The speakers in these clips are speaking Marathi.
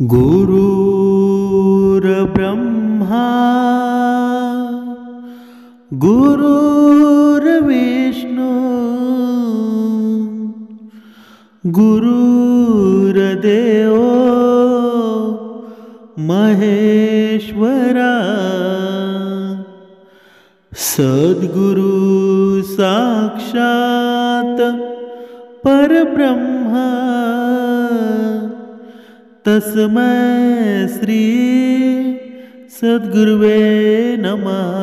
गुरुर्ब्रह्मा गुरुर्विष्णू गुरुर्देव महेश्वरा सद्गुरु साक्षात परब्रह्मा तस्मै श्री सद्गुरुवे नमः।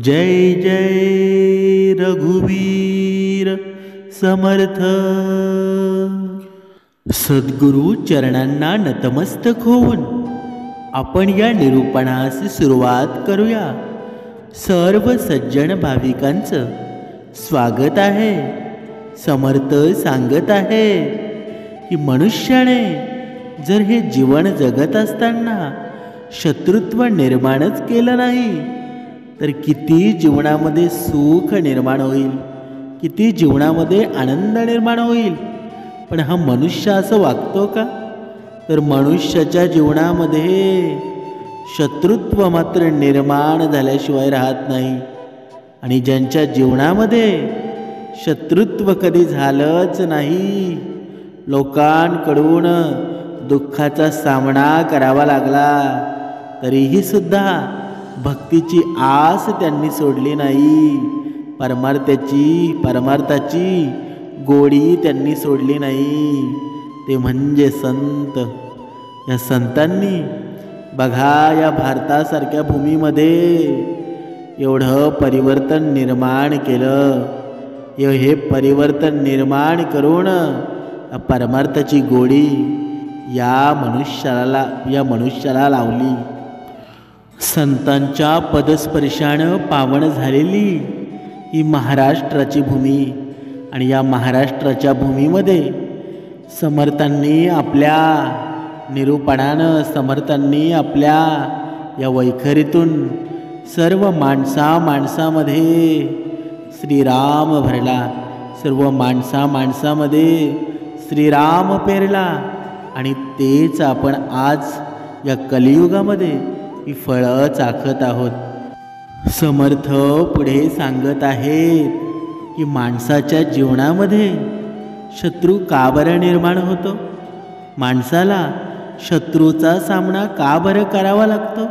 जय जय रघुवीर समर्थ। सद्गुरु चरणांना नतमस्तक होऊन आपण या निरूपणास सुरुवात करूया। सर्व सज्जन भाविकांचं स्वागत आहे। समर्थ सांगत आहे की मनुष्याने जर हे जीवन जगत असताना शत्रुत्व निर्माणच केलं नाही तर किती जीवनामध्ये सुख निर्माण होईल, किती जीवनामध्ये आनंद निर्माण होईल। पण हा मनुष्य असं वागतो का? तर मनुष्याच्या जीवनामध्ये शत्रुत्व मात्र निर्माण झाल्याशिवाय राहत नाही। आणि ज्यांच्या जीवनामध्ये शत्रुत्व कधी झालंच नाही, लोकांकडून दुःखाचा सामना करावा लागला तरीही सुद्धा भक्तीची आस त्यांनी सोडली नाही, परमार्थाची गोडी त्यांनी सोडली नाही। ते म्हणजे संत। या संतांनी बघा या भारतासारख्या भूमीमध्ये एवढं परिवर्तन निर्माण केलं। हे परिवर्तन निर्माण करून परमार्थाची गोडी या मनुष्याला लावली। संतांच्या पदस्पर्शानं पावन झालेली ही महाराष्ट्राची भूमी। आणि या महाराष्ट्राच्या भूमीमध्ये समर्थांनी आपल्या निरूपणानं, समर्थांनी आपल्या या वैखरीतून सर्व माणसामध्ये श्रीराम भरला, सर्व माणसामध्ये श्रीराम पेरला। आणि तेच आपण आज या कलियुगामध्ये ही फळं चाखत आहोत। समर्थ पुढे सांगत आहेत की माणसाच्या जीवनामध्ये शत्रू का बरं निर्माण होतो? माणसाला शत्रूचा सामना का बरं करावा लागतो?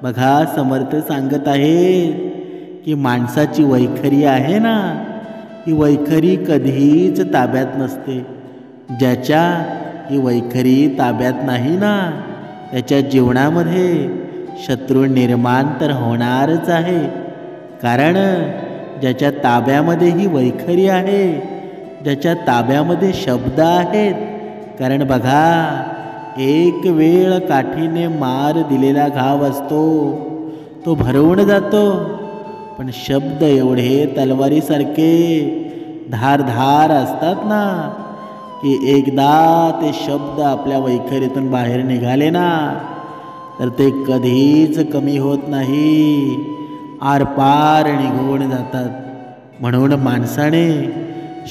बघा समर्थ सांगत आहेत की माणसाची वैखरी आहे ना, ही वैखरी कधीच ताब्यात नसते। ज्याच्या ही वैखरी ताब्यात नाही ना, त्याच्या जीवनामध्ये शत्रू निर्माण तर होणारच आहे। कारण ज्याच्या ताब्यामध्ये ही वैखरी आहे, ज्याच्या ताब्यामध्ये शब्द आहेत। कारण बघा एक वेळ काठीने मार दिलेला घाव असतो, तो भरवून जातो। पण शब्द एवढे तलवारीसारखे धारधार असतात ना, की एकदा ते शब्द आपल्या वैखरीतून बाहेर निघाले ना तर ते कधीच कमी होत नाही, आरपार निघून जातात। म्हणून माणसाने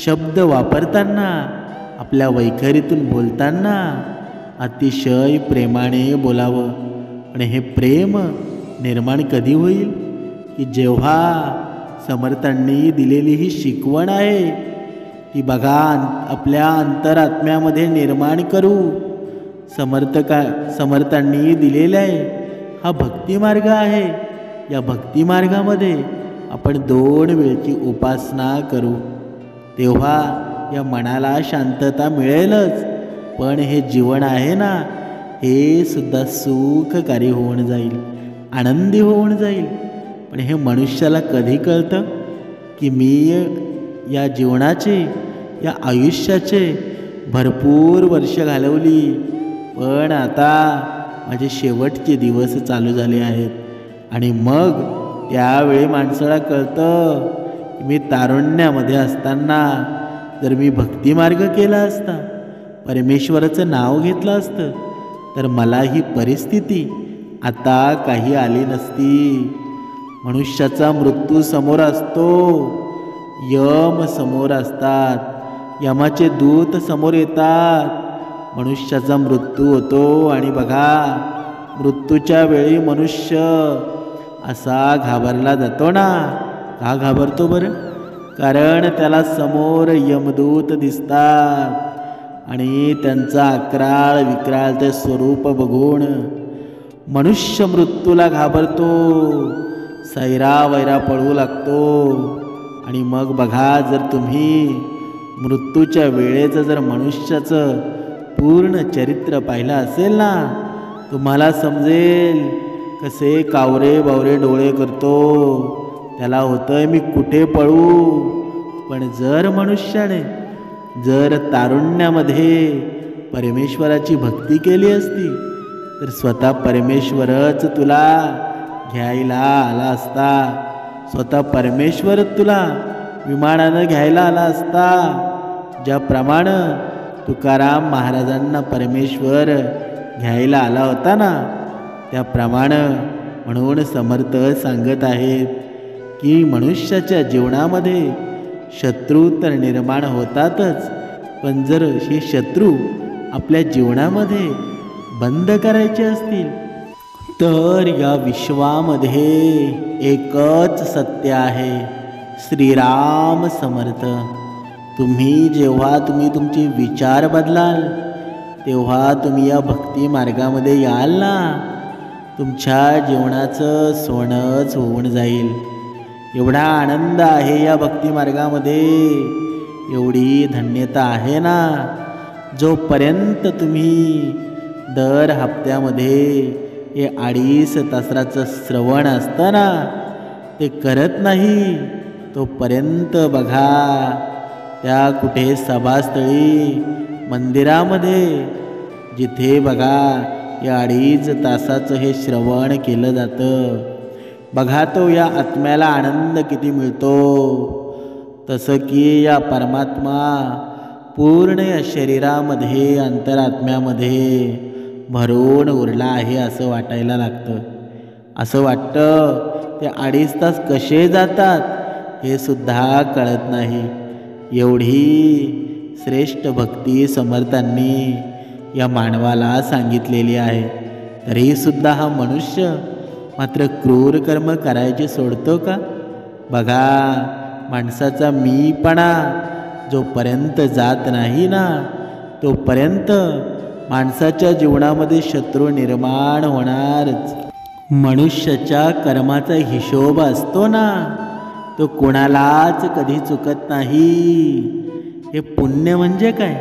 शब्द वापरताना, आपल्या वैखरीतून बोलताना अतिशय प्रेमाने बोलावं। आणि हे प्रेम निर्माण कधी होईल? की जेव्हा समर्थांनी दिलेली ही शिकवण आहे ती बघा आपल्या अंतरात्म्यामध्ये निर्माण करू। समर्थांनी दिलेला आहे हा भक्तिमार्ग आहे। या भक्तिमार्गामध्ये आपण 2 वेळची उपासना करू, तेव्हा या मनाला शांतता मिळेलच। पण हे जीवन आहे ना, हे सुद्धा सुखकारी होऊन जाईल, आनंदी होऊन जाईल। पण हे मनुष्याला कधी कळतं की मी या जीवनाचे, या आयुष्याचे भरपूर वर्ष घालवली, पण आता माझे शेवटचे दिवस चालू झाले आहेत। आणि मग त्यावेळी माणसाला कळतं की मी तारुण्यामध्ये असताना जर मी भक्तिमार्ग केला असता, परमेश्वराचं नाव घेतलं असतं, तर मला ही परिस्थिती आता काही आली नसती। मनुष्याचा मृत्यू समोर असतो, यम समोर असतात, यमाचे दूत समोर येतात, मनुष्याचा मृत्यू होतो आणि बघा मृत्यूच्या वेळी मनुष्य असा घाबरला जातो ना. का घाबरतो बरं? कारण त्याला समोर यमदूत दिसतात आणि त्यांचा अक्राळ विक्राळ ते स्वरूप बघून मनुष्य मृत्यूला घाबरतो, सैरा वैरा पळू लागतो. आणि मग बघा जर तुम्ही मृत्यूच्या वेळेचं जर मनुष्याचं पूर्ण चरित्र पाहिलं असेल ना, तुम्हाला समजेल कसे कावरे बावरे डोळे करतो. त्याला होतंय मी कुठे पळू. पण जर मनुष्याने जर तारुण्यामध्ये परमेश्वराची भक्ती केली असती तर स्वतः परमेश्वरच तुला घ्यायला आला असता. स्वतः परमेश्वर तुला विमानानं घ्यायला आला असता. ज्याप्रमाणे तुकाराम महाराजांना परमेश्वर घ्यायला आला होता ना, त्याप्रमाणे म्हणून समर्थ सांगत आहेत की मनुष्याच्या जीवनामध्ये शत्रू तर निर्माण होतातच, पण जर हे शत्रू आपल्या जीवनामध्ये बंद करायचे असतील तर या विश्वामध्ये एकच सत्य आहे, श्रीराम समर्थ. जेव्हा तुम्ही तुमचे विचार बदलाल तेव्हा तुम्ही या भक्ती मार्गामध्ये याल ना, तुमच्या जीवनाचं सोनंच होऊन जाईल. एवढा आनंद आहे या भक्ती मार्गामध्ये, एवढी धन्यता आहे ना. जोपर्यंत तुम्ही दर हप्त्यामध्ये हे 2.5 तासाचं श्रवण असतं ना, ते करत नाही तोपर्यंत बघा त्या कुठे सभास्थळी मंदिरामध्ये जिथे बघा या 2.5 तासाचं हे श्रवण केलं जातं, बघा तो या आत्म्याला आनंद किती मिळतो. तसं की या परमात्मा पूर्ण या शरीरामध्ये अंतरात्म्यामध्ये भरून उरला आहे असं वाटायला लागतं. असं वाटतं ते 2.5 तास कसे जातात हे सुद्धा कळत नाही. एवढी श्रेष्ठ भक्ती समर्थांनी या मानवाला सांगितलेली आहे. तरीसुद्धा हा मनुष्य मात्र क्रूर कर्म करायचे सोडतो का? बघा माणसाचा मीपणा जोपर्यंत जात नाही ना, तोपर्यंत माणसाच्या जीवनामध्ये शत्रू निर्माण होणारच. मनुष्याच्या कर्माचा हिशोब असतो ना, तो कोणालाच कधी चुकत नाही. हे पुण्य म्हणजे काय?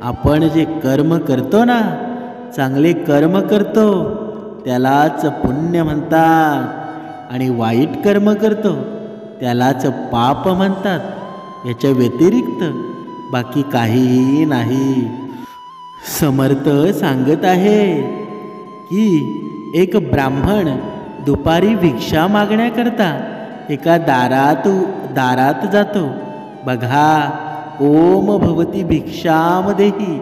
आपण जे कर्म करतो ना, चांगले कर्म करतो त्यालाच पुण्य म्हणतात आणि वाईट कर्म करतो त्यालाच पाप म्हणतात. याच्या व्यतिरिक्त बाकी काहीही नाही. समर्थ सांगत आहे की एक ब्राह्मण दुपारी भिक्षा मागण्याकरता एका दारात जातो. बघा ओम भवती भिक्षामदेही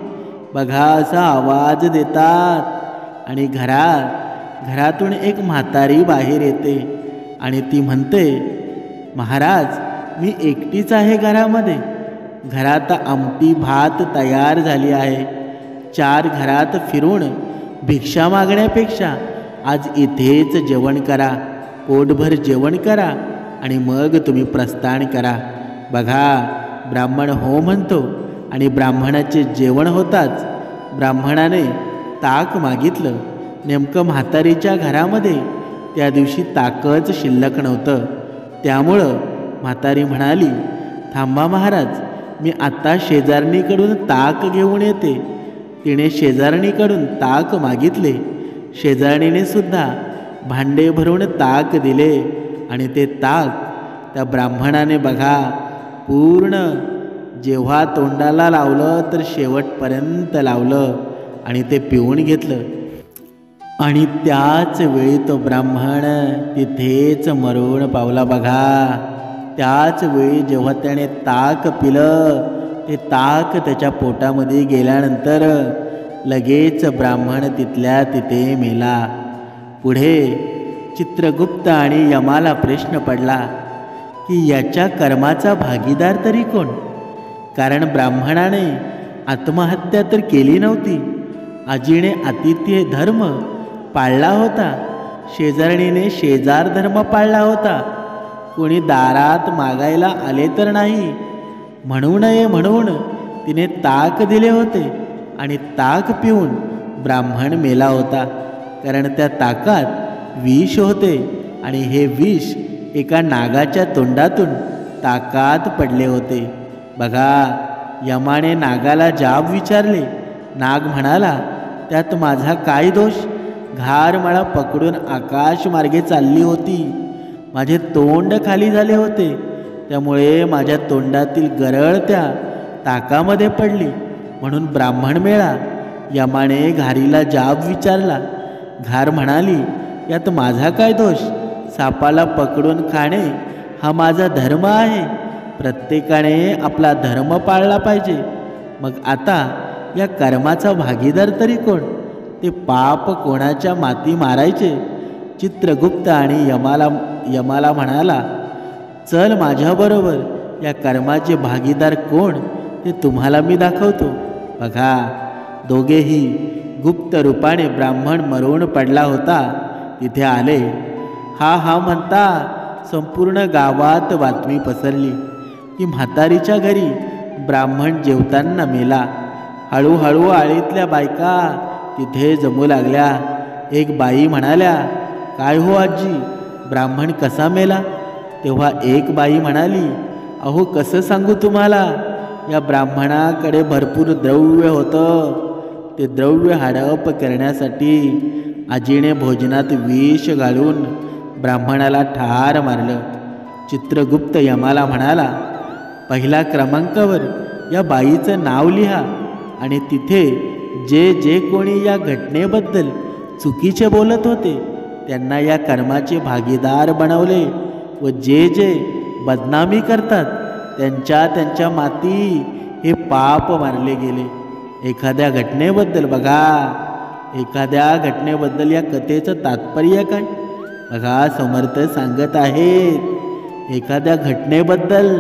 बघा असा आवाज देतात आणि घरातून एक म्हातारी बाहेर येते आणि ती म्हणते, महाराज मी एकटीच आहे घरामध्ये. घरात आमटी भात तयार झाली आहे. 4 घरात फिरून भिक्षा मागण्यापेक्षा आज इथेच जेवण करा, पोटभर जेवण करा आणि मग तुम्ही प्रस्थान करा. बघा ब्राह्मण हो म्हणतो आणि ब्राह्मणाचे जेवण होताच ब्राह्मणाने ताक मागितलं. नेमकं म्हातारीच्या घरामध्ये त्या दिवशी ताकच शिल्लक नव्हतं. त्यामुळं म्हातारी म्हणाली, थांबा महाराज, मी आत्ता शेजारणीकडून ताक घेऊन येते. तिने शेजारणीकडून ताक मागितले. शेजारणीने सुद्धा भांडे भरून ताक दिले आणि ते ताक त्या ब्राह्मणाने बघा पूर्ण जेव्हा तोंडाला लावलं तर शेवटपर्यंत लावलं आणि ते पिऊन घेतलं. आणि त्याच वेळी तो ब्राह्मण तिथेच मरून पावला. बघा त्याच वेळी जेव्हा त्याने ताक पिलं, ते ताक त्याच्या पोटामध्ये गेल्यानंतर लगेच ब्राह्मण तिथल्या तिथे मेला. पुढे चित्रगुप्त आणि यमाला प्रश्न पडला की याच्या कर्माचा भागीदार तरी कोण? कारण ब्राह्मणाने आत्महत्या तर केली नव्हती. आजीने आतिथ्य धर्म पाळला होता. शेजारणीने शेजार धर्म पाळला होता. कोणी दारात मागायला आले तर नाही म्हणू नये म्हणून तिने ताक दिले होते आणि ताक पिऊन ब्राह्मण मेला होता. कारण त्या ताकात विष होते आणि हे विष एका नागाच्या तोंडातून ताकात पडले होते. बघा, यमाने नागाला जाब विचारले. नाग म्हणाला, त्यात माझा काय दोष? घार मला पकडून आकाश मार्गे चालली होती. माझे तोंड खाली झाले होते, त्यामुळे माझ्या तोंडातील गरळ त्या ताकामध्ये पडली म्हणून ब्राह्मण मेला. यमाने घारीला जाब विचारला. घार म्हणाली, यात माझा काय दोष? सापाला पकडून खाणे हा माझा धर्म आहे. प्रत्येकाने आपला धर्म पाळला पाहिजे. मग आता या कर्माचा भागीदार तरी कोण? ते पाप कोणाच्या माती मारायचे? चित्रगुप्त आणि यमाला म्हणाला, चल माझ्याबरोबर, या कर्माचे भागीदार कोण ते तुम्हाला मी दाखवतो. बघा, दोघेही गुप्त रूपाने ब्राह्मण मरून पडला होता तिथे आले. हा म्हणता संपूर्ण गावात बातमी पसरली की म्हातारीच्या घरी ब्राह्मण जेवताना मेला. हळूहळू आळीतल्या बायका तिथे जमू लागल्या. एक बाई म्हणाल्या, काय हो आजी, ब्राह्मण कसा मेला? तेव्हा एक बाई म्हणाली, अहो कसं सांगू तुम्हाला, या ब्राह्मणाकडे भरपूर द्रव्य होतं. ते द्रव्य हडप करण्यासाठी आजीने भोजनात विष घालून ब्राह्मणाला ठार मारलं. चित्रगुप्त यमाला म्हणाला, पहिल्या क्रमांकावर या बाईचं नाव लिहा आणि तिथे जे जे कोणी या घटनेबद्दल चुकीचे बोलत होते त्यांना या कर्माचे भागीदार बनवले व जे जे बदनामी करतात त्यांच्या माती हे पाप मारले गेले. एखाद्या घटनेबद्दल बघा, एखाद्या घटनेबद्दल या कथेचं तात्पर्य काय? बघा, समर्थ सांगत आहेत, एखाद्या घटनेबद्दल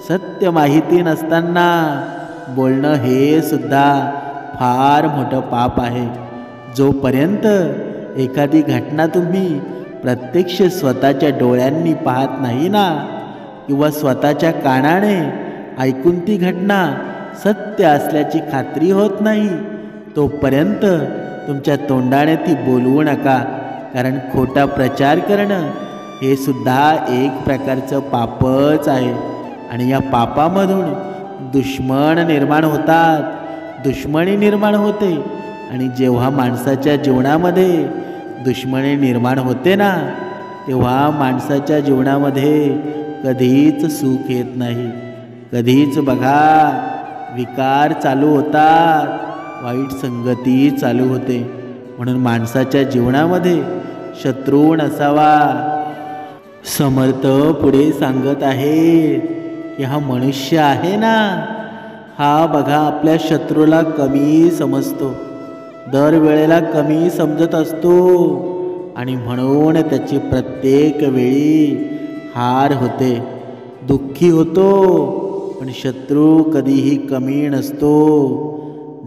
सत्य माहिती नसताना बोलणं हे सुद्धा फार मोठं पाप आहे. जोपर्यंत एखादी घटना तुम्ही प्रत्यक्ष स्वतःच्या डोळ्यांनी पाहत नाही ना, किंवा स्वतःच्या कानाने ऐकून ती घटना सत्य असल्याची खात्री होत नाही, तोपर्यंत तुमच्या तोंडाने ती बोलवू नका. कारण खोटा प्रचार करणं हे सुद्धा एक प्रकारचं पापच आहे. आणि या पापामधून दुश्मन निर्माण होतात, दुश्मनी निर्माण होते. आणि जेव्हा माणसाच्या जीवनामध्ये दुश्मनी निर्माण होते ना, तेव्हा माणसाच्या जीवनामध्ये कधीच सुख येत नाही. कधीच बघा, विकार चालू होतात, वाईट संगती चालू होते. म्हणून माणसाच्या जीवनामध्ये शत्रू नसावा. समर्थ पुढे सांगत आहे की हा मनुष्य आहे ना, हा बघा आपल्या शत्रूला कमी समजतो, दरवेळेला कमी समजत असतो आणि म्हणून त्याची प्रत्येक वेळी हार होते, दुःखी होतो. पण शत्रू कधीही कमी नसतो.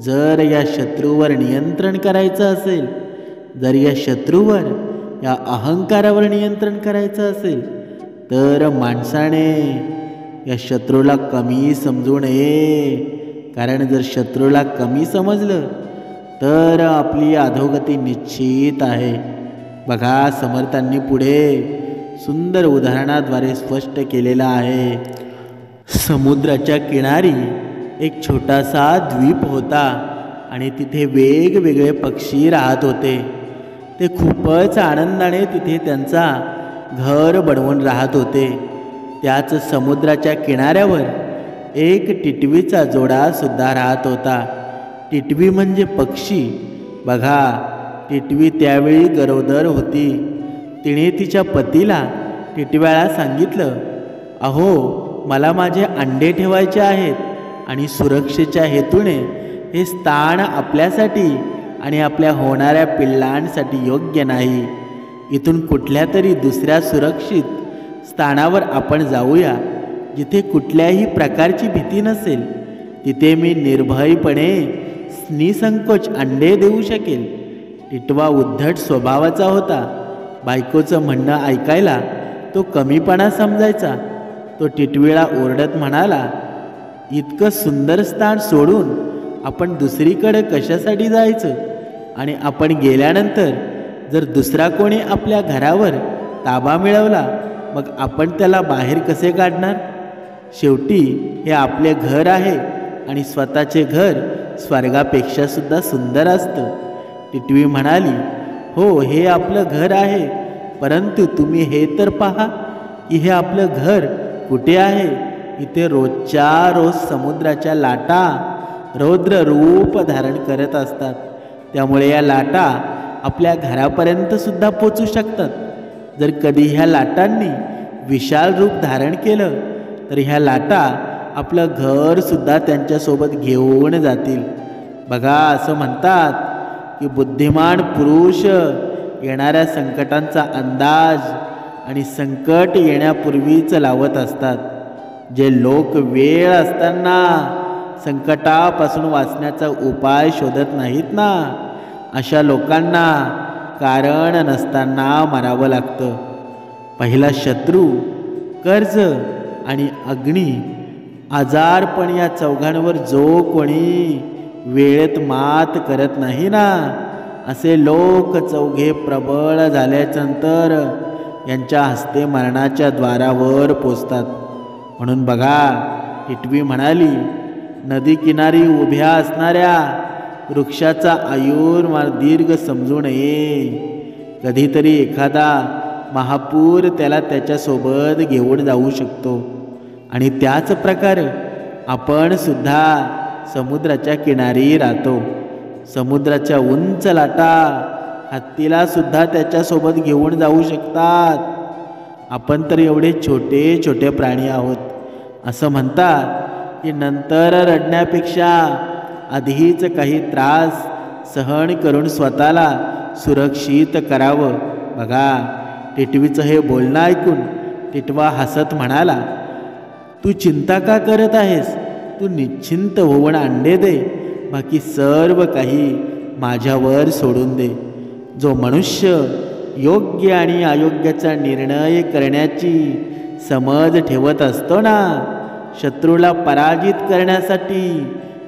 जर या शत्रूवर नियंत्रण करायचं असेल, जर या शत्रूवर, या अहंकारावर नियंत्रण करायचं असेल, तर माणसाने या शत्रूला कमी समजू नये. कारण जर शत्रूला कमी समजलं तर आपली अधोगती निश्चित आहे. बघा, समर्थांनी पुढे सुंदर उदाहरणाद्वारे स्पष्ट केलेलं आहे. समुद्राच्या किनारी एक छोटासा द्वीप होता आणि तिथे वेगवेगळे पक्षी राहत होते. ते खूपच आनंदाने तिथे त्यांचा घर बनवून राहत होते. त्याच समुद्राच्या किनाऱ्यावर एक टिटवीचा जोडा सुद्धा राहत होता. टिटवी म्हणजे पक्षी. बघा, टिटवी त्यावेळी गरोदर होती. तिने तिच्या पतीला टिटव्याला सांगितलं, अहो मला माझे अंडे ठेवायचे आहेत आणि सुरक्षेच्या हेतूने हे स्थान आपल्यासाठी आणि आपल्या होणाऱ्या पिल्लांसाठी योग्य नाही. इथून कुठल्या तरी दुसऱ्या सुरक्षित स्थानावर आपण जाऊया, जिथे कुठल्याही प्रकारची भीती नसेल. तिथे मी निर्भयपणे निसंकोच अंडे देऊ शकेल. टिटवा उद्धट स्वभावाचा होता. बायकोचं म्हणणं ऐकायला तो कमीपणा समजायचा. तो टिटवीला ओरडत म्हणाला, इतकं सुंदर स्थान सोडून आपण दुसरीकडे कशासाठी जायचं? आणि आपण गेल्यानंतर जर दुसरा कोणी आपल्या घरावर ताबा मिळवला, मग आपण त्याला बाहेर कसे काढणार? शेवटी हे आपले घर आहे आणि स्वतःचे घर स्वर्गापेक्षा सुद्धा सुंदर असतं. टिटवी म्हणाली, हो, हे आपलं घर आहे, परंतु तुम्ही हे तर पहा की हे आपलं घर कुठे आहे. इथे रोजच्या रोज समुद्राच्या लाटा रौद्र रूप धारण करत असतात. त्यामुळे या लाटा आपल्या घरापर्यंत सुद्धा पोचू शकतात. जर कधी ह्या लाटांनी विशाल रूप धारण केलं तर ह्या लाटा आपलं घर सुद्धा त्यांच्यासोबत घेऊन जातील. बघा, असं म्हणतात की बुद्धिमान पुरुष येणाऱ्या संकटांचा अंदाज आणि संकट येण्यापूर्वीच लावत असतात. जे लोक वेळ असताना संकटापासून वाचण्याचा उपाय शोधत नाहीत ना, अशा लोकांना कारण नसताना मरावं लागतं. पहिला शत्रू, कर्ज आणि अग्नी, आजारपण या चौघांवर जो कोणी वेळेत मात करत नाही ना, असे लोक चौघे प्रबळ झाल्यानंतर यांच्या हस्ते मरणाच्या द्वारावर पोचतात. म्हणून बघा, टिटवी म्हणाली, नदी किनारी उभ्या असणाऱ्या वृक्षाचा आयुर दीर्घ समजू नये. कधीतरी एखादा महापूर त्याला त्याच्यासोबत घेऊन जाऊ शकतो. आणि त्याच प्रकारे आपण सुद्धा समुद्राच्या किनारी राहतो. समुद्राच्या उंच लाटा हत्तीला सुद्धा त्याच्यासोबत घेऊन जाऊ शकतात. आपण तर एवढे छोटे छोटे प्राणी आहोत. असं म्हणतात की नंतर रडण्यापेक्षा आधीच काही त्रास सहन करून स्वतःला सुरक्षित करावं. बघा, टिटवीचं हे बोलणं ऐकून टिटवा हसत म्हणाला, तू चिंता का करत आहेस? तू निश्चिंत होऊन अंडे दे, बाकी सर्व काही माझ्यावर सोडून दे. जो मनुष्य योग्य आणि अयोग्याचा निर्णय करण्याची समज ठेवत असतो ना, शत्रूला पराजित करण्यासाठी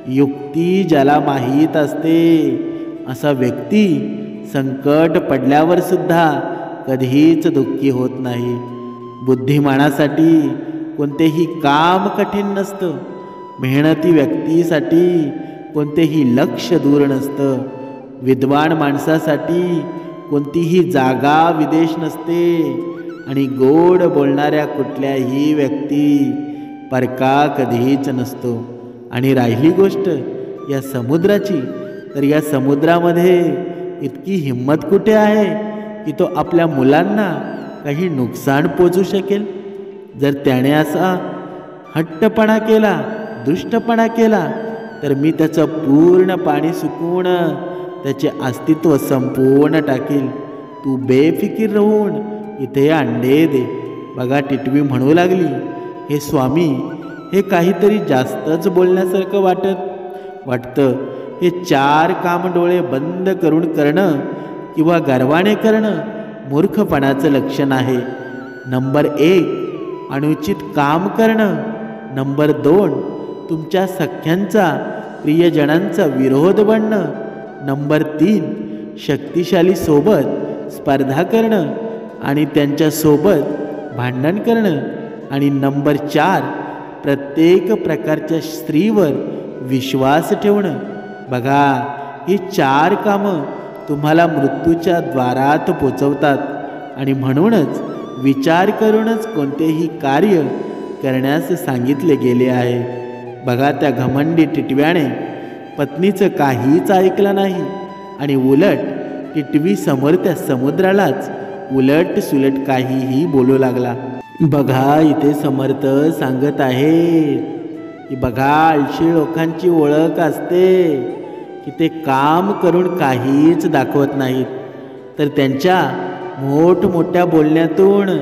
युक्ती ज्याला माहीत असते, असा व्यक्ती संकट पडल्यावर सुद्धा कधीच दुःखी होत नाही. बुद्धिमानासाठी कोणतेही काम कठीण नसतं. मेहनती व्यक्तीसाठी कोणतेही लक्ष दूर नसतं. विद्वान माणसासाठी कोणतीही जागा विदेश नसते. आणि गोड बोलणाऱ्या कुठल्याही व्यक्ती परका कधीच नसतो. आणि राहिली गोष्ट या समुद्राची, तर या समुद्रामध्ये इतकी हिंमत कुठे आहे की तो आपल्या मुलांना काही नुकसान पोचू शकेल? जर त्याने असा हट्टपणा केला, दुष्टपणा केला, तर मी त्याचं पूर्ण पाणी सुकवून त्याचे अस्तित्व संपवून टाकील. तू बेफिकीर राहून इथे अंडे दे. बघा, टिटवी म्हणू लागली, हे स्वामी, हे काहीतरी जास्तच बोलण्यासारखं वाटतं. हे 4 काम डोळे बंद करून करणं किंवा गर्वाने करणं मूर्खपणाचं लक्षण आहे. नंबर 1, अनुचित काम करणं. नंबर 2, तुमच्या सख्यांचा, प्रियजनांचा विरोध बनणं. नंबर 3, शक्तिशाली सोबत स्पर्धा करणं आणि त्यांच्यासोबत भांडण करणं. आणि नंबर 4, प्रत्येक प्रकारच्या स्त्रीवर विश्वास ठेवणं. बघा, ही 4 कामं तुम्हाला मृत्यूच्या द्वारात पोचवतात. आणि म्हणूनच विचार करूनच कोणतेही कार्य करण्यास सांगितले गेले आहे. बघा, त्या घमंडी टिटव्याने पत्नीचं काहीच ऐकलं नाही आणि उलट टिटवी समोर त्या समुद्रालाच उलट सुलट काहीही बोलू लागला. बघा, इथे समर्थ सांगत आहेत की बघा, आळशी लोकांची ओळख असते की ते काम करून काहीच दाखवत नाहीत, तर त्यांच्या मोठमोठ्या बोलण्यातून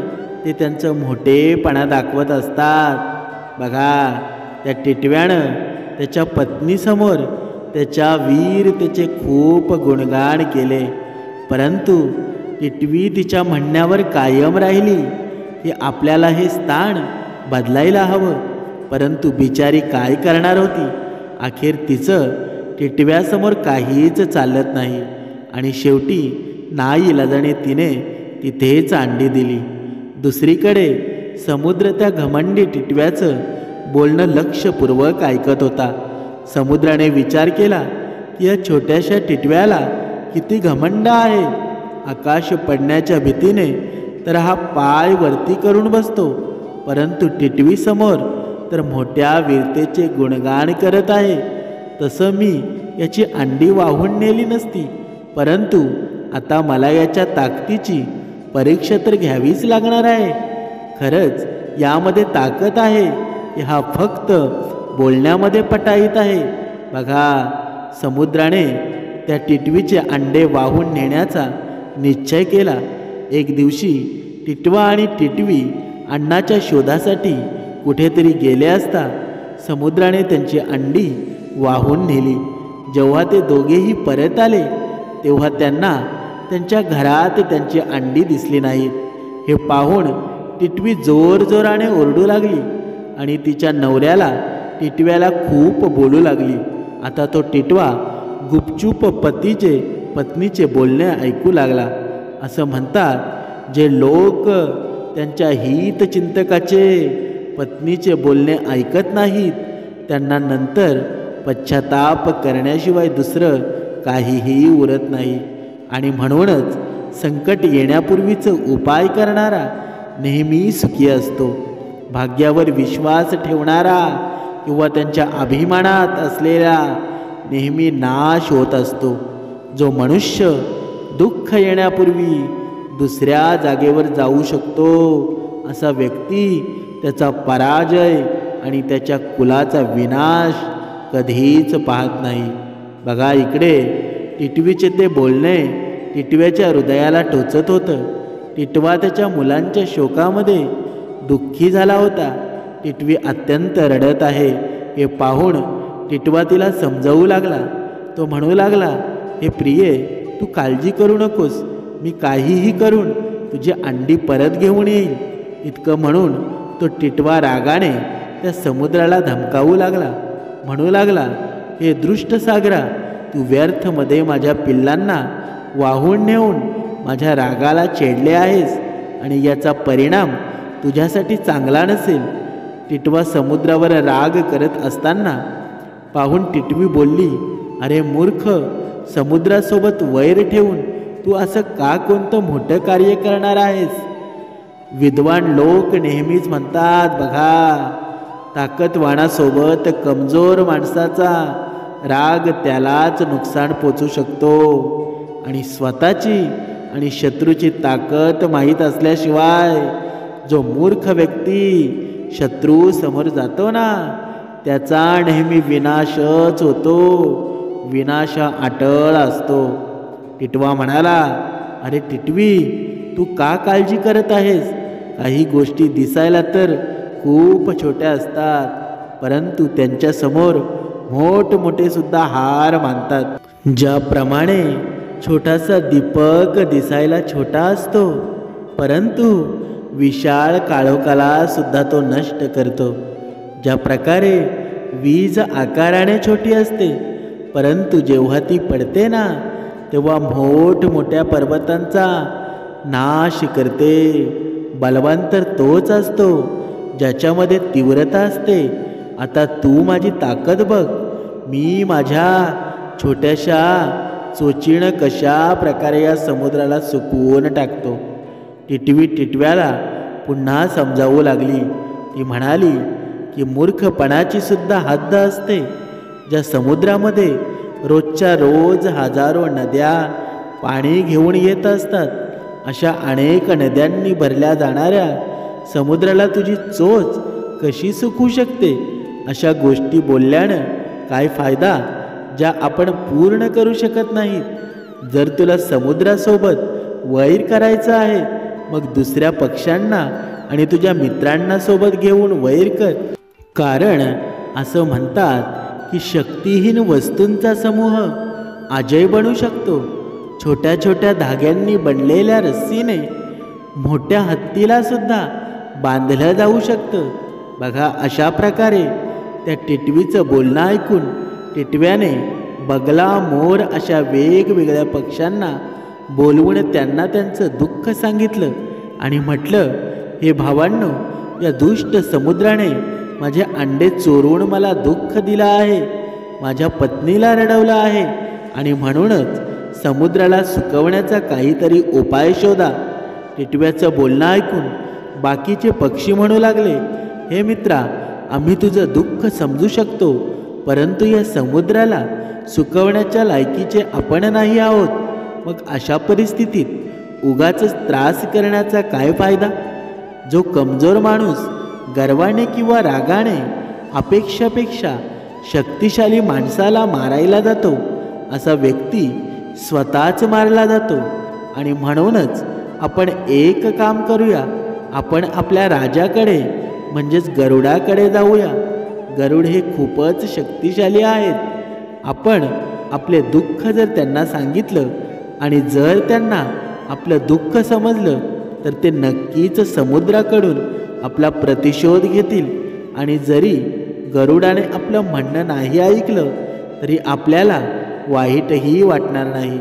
ते त्यांचं मोठेपणा दाखवत असतात. बघा, त्या टिटव्यानं त्याच्या पत्नीसमोर त्याच्या वीरतेचे खूप गुणगान केले, परंतु टिटवी तिच्या म्हणण्यावर कायम राहिली की आपल्याला हे स्थान बदलायला हवं. परंतु बिचारी काय करणार होती? अखेर तिचं टिटव्यासमोर काहीच चालत नाही आणि शेवटी नाईलाजाने तिने तिथेच अंडी दिली. दुसरीकडे समुद्र त्या घमंडी टिटव्याचं बोलणं लक्षपूर्वक ऐकत होता. समुद्राने विचार केला की या छोट्याशा टिटव्याला किती घमंड आहे. आकाश पडण्याच्या भीतीने तर हा पाय वरती करून बसतो, परंतु टिटवीसमोर तर मोठ्या वीरतेचे गुणगान करत आहे. तसं मी याची अंडी वाहून नेली नसती, परंतु आता मला याच्या ताकदीची परीक्षा तर घ्यावीच लागणार आहे. खरंच यामध्ये ताकद आहे की हा फक्त बोलण्यामध्ये पटाईत आहे. बघा, समुद्राने त्या टिटवीचे अंडे वाहून नेण्याचा निश्चय केला. एक दिवशी टिटवा आणि टिटवी अन्नाच्या शोधासाठी कुठेतरी गेले असता समुद्राने त्यांची अंडी वाहून नेली. जेव्हा ते दोघेही परत आले तेव्हा त्यांना त्यांच्या घरात त्यांची अंडी दिसली नाहीत. हे पाहून टिटवी जोरजोराने ओरडू लागली आणि तिच्या नवऱ्याला टिटव्याला खूप बोलू लागली. आता तो टिटवा गुपचूप पत्नीचे बोलणे ऐकू लागला. असं म्हणतात, जे लोक त्यांच्या हितचिंतकाचे पत्नीचे बोलणे ऐकत नाहीत त्यांना नंतर पश्चाताप करण्याशिवाय दुसरं काहीही उरत नाही. आणि म्हणूनच संकट येण्यापूर्वीच उपाय करणारा नेहमी सुखी असतो. भाग्यावर विश्वास ठेवणारा किंवा त्यांच्या अभिमानात असलेला नेहमी नाश होत असतो. जो मनुष्य दुःख येण्यापूर्वी दुसऱ्या जागेवर जाऊ शकतो असा व्यक्ती त्याचा पराजय आणि त्याच्या कुलाचा विनाश कधीच पाहत नाही. बघा, इकडे टिटवीचे ते बोलणे टिटव्याच्या हृदयाला टोचत होतं. टिटवा त्याच्या मुलांच्या शोकामध्ये दुःखी झाला होता. टिटवी अत्यंत रडत आहे हे पाहून टिटवा तिला समजावू लागला. तो म्हणू लागला, हे प्रिये, तू काळजी करू नकोस, मी काहीही करून तुझी अंडी परत घेऊन येईल. इतकं म्हणून तो टिटवा रागाने त्या समुद्राला धमकावू लागला. म्हणू लागला, हे दृष्ट सागरा, तू व्यर्थमध्ये माझ्या पिल्लांना वाहून नेऊन माझ्या रागाला चेडले आहेस आणि याचा परिणाम तुझ्यासाठी चांगला नसेल. टिटवा समुद्रावर राग करत असताना पाहून टिटवी बोलली, अरे मूर्ख, समुद्रासोबत वैर ठेवून तू असं का कोणतं मोठं कार्य करणार आहेस? विद्वान लोक नेहमीच म्हणतात, बघा, ताकदवानासोबत कमजोर माणसाचा राग त्यालाच नुकसान पोचू शकतो आणि स्वतःची आणि शत्रूची ताकद माहीत असल्याशिवाय जो मूर्ख व्यक्ती शत्रू समोर जातो ना त्याचा नेहमी विनाशच होतो. विनाश अटळ असतो. टिटवा म्हणाला, अरे टिटवी, तू का काळजी करत आहेस? काही गोष्टी दिसायला तर खूप छोट्या असतात, परंतु त्यांच्यासमोर मोठमोठे सुद्धा हार मानतात. ज्याप्रमाणे छोटासा दीपक दिसायला छोटा असतो, परंतु विशाळ काळोखाला सुद्धा तो नष्ट करतो. ज्या प्रकारे वीज आकाराने छोटी असते, परंतु जेव्हा ती पडते ना तेव्हा मोठमोठ्या पर्वतांचा नाश करते. बलवान तर तोच असतो ज्याच्यामध्ये तीव्रता असते. आता तू माझी ताकद बघ, मी माझ्या छोट्याशा चोचीनं कशा प्रकारे या समुद्राला सुकवून टाकतो. टिटवी टिटव्याला पुन्हा समजावू लागली. ती म्हणाली की मूर्खपणाची सुद्धा हद्द असते. ज्या समुद्रामध्ये रोजच्या रोज हजारो नद्या पाणी घेऊन येत असतात, अशा अनेक नद्यांनी भरल्या जाणाऱ्या समुद्राला तुझी चोच कशी सुकू शकते? अशा गोष्टी बोलल्यानं काय फायदा ज्या आपण पूर्ण करू शकत नाहीत. जर तुला समुद्रासोबत वैर करायचं आहे, मग दुसऱ्या पक्ष्यांना आणि तुझ्या मित्रांना सोबत घेऊन वैर कर. कारण असं म्हणतात की शक्तिहीन वस्तूंचा समूह अजय बनू शकतो. छोट्या छोट्या धाग्यांनी बनलेल्या रस्सीने मोठ्या हत्तीला सुद्धा बांधलं जाऊ शकतं. बघा, अशा प्रकारे त्या टिटवीचं बोलणं ऐकून टिटव्याने बगला, मोर अशा वेगवेगळ्या पक्ष्यांना बोलवून त्यांना त्यांचं दुःख सांगितलं आणि म्हटलं, हे भावांनो, या दुष्ट समुद्राने माझे अंडे चोरून मला दुःख दिलं आहे, माझ्या पत्नीला रडवलं आहे आणि म्हणूनच समुद्राला सुकवण्याचा काहीतरी उपाय शोधा. टिटव्याचं बोलणं ऐकून बाकीचे पक्षी म्हणू लागले, हे मित्रा, आम्ही तुझं दुःख समजू शकतो, परंतु या समुद्राला सुकवण्याच्या लायकीचे आपण नाही आहोत. मग अशा परिस्थितीत उगाच त्रास करण्याचा काय फायदा? जो कमजोर माणूस गर्वाने किंवा रागाने अपेक्षापेक्षा शक्तिशाली माणसाला मारायला जातो, असा व्यक्ती स्वतःच मारला जातो. आणि म्हणूनच आपण एक काम करूया, आपण आपल्या राजाकडे म्हणजेच गरुडाकडे जाऊया. गरुड हे खूपच शक्तिशाली आहेत. आपण आपले दुःख जर त्यांना सांगितलं आणि जर त्यांना आपलं दुःख समजलं तर ते नक्कीच समुद्राकडून आपला प्रतिशोध घेतील. आणि जरी गरुडाने आपलं म्हणणं नाही ऐकलं तरी आपल्याला वाईटही वाटणार नाही.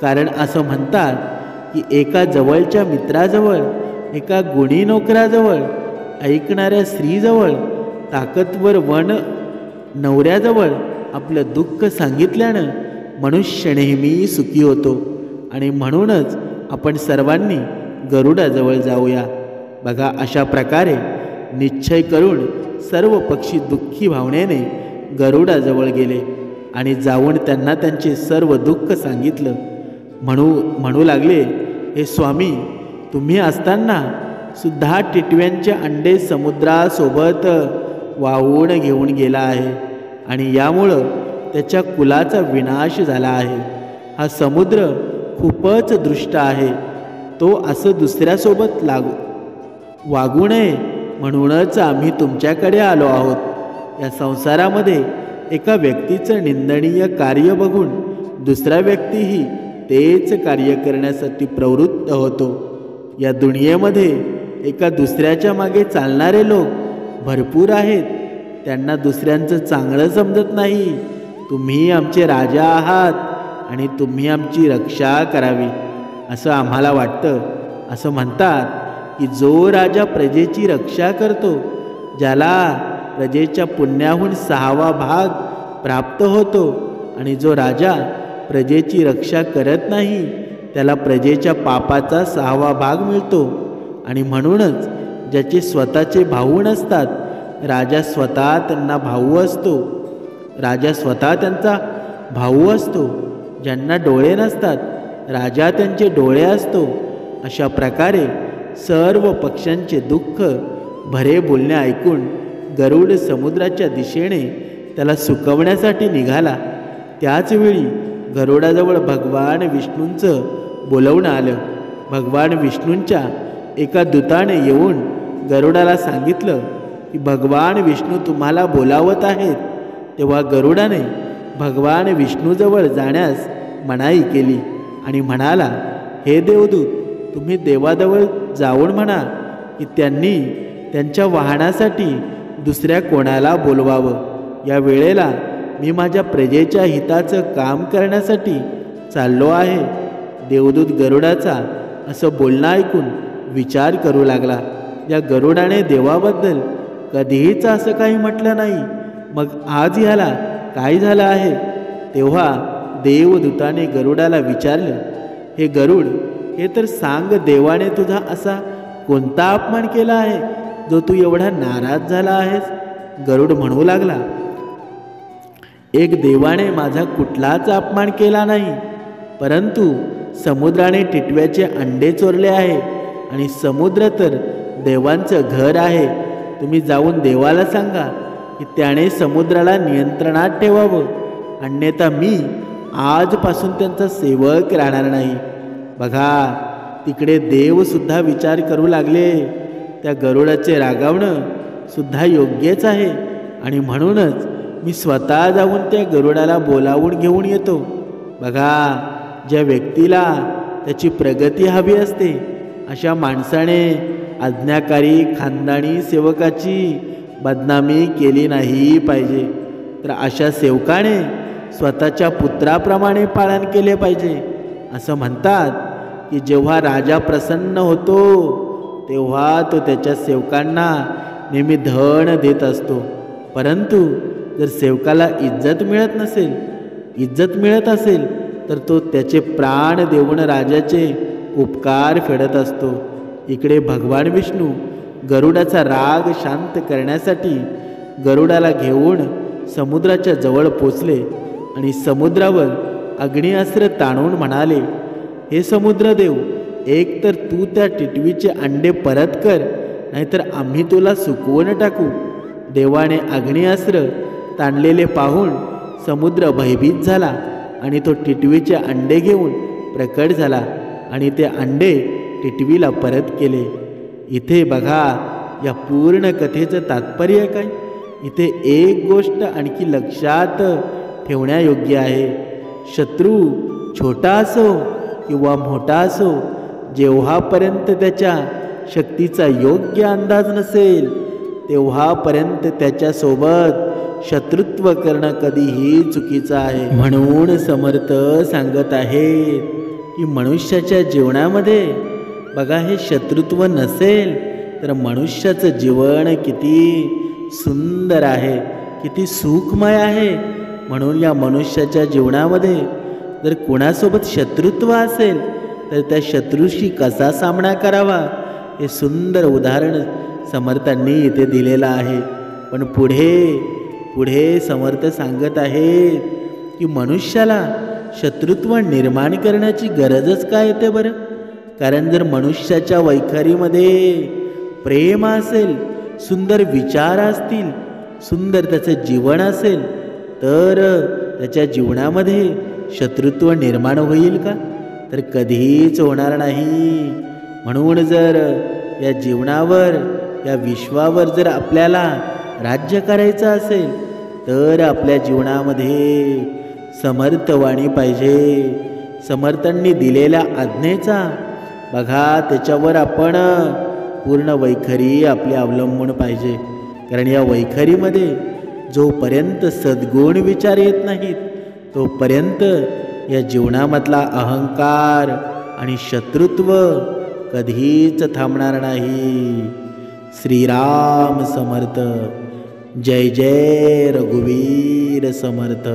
कारण असं म्हणतात की एका जवळच्या मित्राजवळ, एका गुणी नोकराजवळ, ऐकणाऱ्या स्त्रीजवळ, ताकदवर वन नवऱ्याजवळ आपलं दुःख सांगितल्यानं मनुष्य नेहमी सुखी होतो. आणि म्हणूनच आपण सर्वांनी गरुडाजवळ जाऊया. बघा, अशा प्रकारे निश्चय करून सर्व पक्षी दुःखी भावनेने गरुडाजवळ गेले आणि जाऊन त्यांना त्यांचे सर्व दुःख सांगितलं. म्हणू लागले, हे स्वामी, तुम्ही असताना सुद्धा टिटव्यांचे अंडे समुद्रासोबत वाहून घेऊन गेला आहे आणि यामुळं त्याच्या कुलाचा विनाश झाला आहे. हा समुद्र खूपच दुष्ट आहे. तो असं दुसऱ्यासोबत वागू नये म्हणूनच आम्ही तुमच्याकडे आलो आहोत. या संसारामध्ये एका व्यक्तीचं निंदनीय कार्य बघून दुसरा व्यक्तीही तेच कार्य करण्यासाठी प्रवृत्त होतो. या दुनियेमध्ये एका दुसऱ्याच्या मागे चालणारे लोक भरपूर आहेत. त्यांना दुसऱ्यांचं चांगलं समजत नाही. तुम्ही आमचे राजा आहात आणि तुम्ही आमची रक्षा करावी असं आम्हाला वाटतं. असं म्हणतात की जो राजा प्रजेची रक्षा करतो, ज्याला प्रजेच्या पुण्याहून 6वा भाग प्राप्त होतो, आणि जो राजा प्रजेची रक्षा करत नाही त्याला प्रजेच्या पापाचा 6वा भाग मिळतो. आणि म्हणूनच ज्याचे स्वतःचे भाऊ नसतात, राजा स्वतः त्यांना भाऊ असतो. राजा स्वतः त्यांचा भाऊ असतो. ज्यांना डोळे नसतात, राजा त्यांचे डोळे असतो. अशा प्रकारे सर्व पक्ष्यांचे दुःख भरे बोलणे ऐकून गरुड समुद्राच्या दिशेने त्याला सुकवण्यासाठी निघाला. त्याचवेळी गरुडाजवळ भगवान विष्णूंचं बोलवणं आलं. भगवान विष्णूंच्या एका दूताने येऊन गरुडाला सांगितलं की भगवान विष्णू तुम्हाला बोलावत आहेत. तेव्हा गरुडाने भगवान विष्णूजवळ जाण्यास मनाई केली आणि म्हणाला, हे देवदूत, तुम्ही देवाजवळ जाऊन म्हणा की त्यांनी त्यांच्या वाहनासाठी दुसऱ्या कोणाला बोलवावं. या वेळेला मी माझ्या प्रजेच्या हिताचं काम करण्यासाठी चाललो आहे. देवदूत गरुडाचा असं बोलणं ऐकून विचार करू लागला. या गरुडाने देवाबद्दल कधीच असं काही म्हटलं नाही. मग आज ह्याला काय झालं आहे? तेव्हा देवदूताने गरुडाला विचारलं, हे गरुड, हे तर सांग, देवाने तुझा असा कोणता अपमान केला आहे जो तू एवढा नाराज झाला आहेस? गरुड म्हणू लागला, एक देवाने माझा कुठलाच अपमान केला नाही, परंतु समुद्राने टिटव्याचे अंडे चोरले आहे आणि समुद्र तर देवांचं घर आहे. तुम्ही जाऊन देवाला सांगा की त्याने समुद्राला नियंत्रणात ठेवावं, अन्यथा मी आजपासून त्यांचा सेवक राहणार नाही. बघा, तिकडे देवसुद्धा विचार करू लागले. त्या गरुडाचे रागावणं सुद्धा योग्यच आहे आणि म्हणूनच मी स्वतः जाऊन त्या गरुडाला बोलावून घेऊन येतो. बघा, ज्या व्यक्तीला त्याची प्रगती हवी असते अशा माणसाने आज्ञाकारी खानदानी सेवकाची बदनामी केली नाही पाहिजे. तर अशा सेवकाने स्वतःच्या पुत्राप्रमाणे पालन केले पाहिजे. असं म्हणतात की जेव्हा राजा प्रसन्न होतो तेव्हा तो त्याच्या सेवकांना नेहमी धन देत असतो. परंतु जर सेवकाला इज्जत मिळत असेल तर तो त्याचे प्राण देऊन राजाचे उपकार फेडत असतो. इकडे भगवान विष्णू गरुडाचा राग शांत करण्यासाठी गरुडाला घेऊन समुद्राच्या जवळ पोचले आणि समुद्रावर अग्निअस्त्र ताणून म्हणाले, हे समुद्रदेव, एक तर तू त्या टिटवीचे अंडे परत कर, नाहीतर आम्ही तुला सुकवून टाकू. देवाने अग्निअस्त्र ताणलेले पाहून समुद्र भयभीत झाला आणि तो टिटवीचे अंडे घेऊन प्रकट झाला आणि ते अंडे टिटवीला परत केले. इथे बघा, या पूर्ण कथेचं तात्पर्य काय? इथे एक गोष्ट आणखी लक्षात ठेवण्यायोग्य आहे. शत्रू छोटा असो किंवा मोठा असो, जेव्हापर्यंत त्याच्या शक्तीचा योग्य अंदाज नसेल तेव्हापर्यंत त्याच्यासोबत शत्रुत्व करणं कधीही चुकीचं आहे. म्हणून समर्थ सांगत आहेत की मनुष्याच्या जीवनामध्ये बघा, हे शत्रुत्व नसेल तर मनुष्याचं जीवन किती सुंदर आहे, किती सुखमय आहे. म्हणून या मनुष्याच्या जीवनामध्ये जर कोणासोबत शत्रुत्व असेल तर त्या शत्रूशी कसा सामना करावा हे सुंदर उदाहरण समर्थांनी इथे दिलेलं आहे. पण पुढे समर्थ सांगत आहेत की मनुष्याला शत्रुत्व निर्माण करण्याची गरजच काय येते बरं? कारण जर मनुष्याच्या वैखरीमध्ये प्रेम असेल, सुंदर विचार असतील, सुंदर त्याचं जीवन असेल तर त्याच्या जीवनामध्ये शत्रुत्व निर्माण होईल का? तर कधीच होणार नाही. म्हणून जर या जीवनावर, या विश्वावर जर आपल्याला राज्य करायचं असेल तर आपल्या जीवनामध्ये समर्थवाणी पाहिजे. समर्थांनी दिलेल्या आज्ञेचा बघा, त्याच्यावर आपण पूर्ण वैखरी आपली अवलंबून पाहिजे. कारण या वैखरीमध्ये जोपर्यंत सद्गुण विचार येत नाहीत तोपर्यंत या जीवनामधला अहंकार आणि शत्रुत्व कधीच थांबणार नाही. श्रीराम समर्थ. जय जय रघुवीर समर्थ.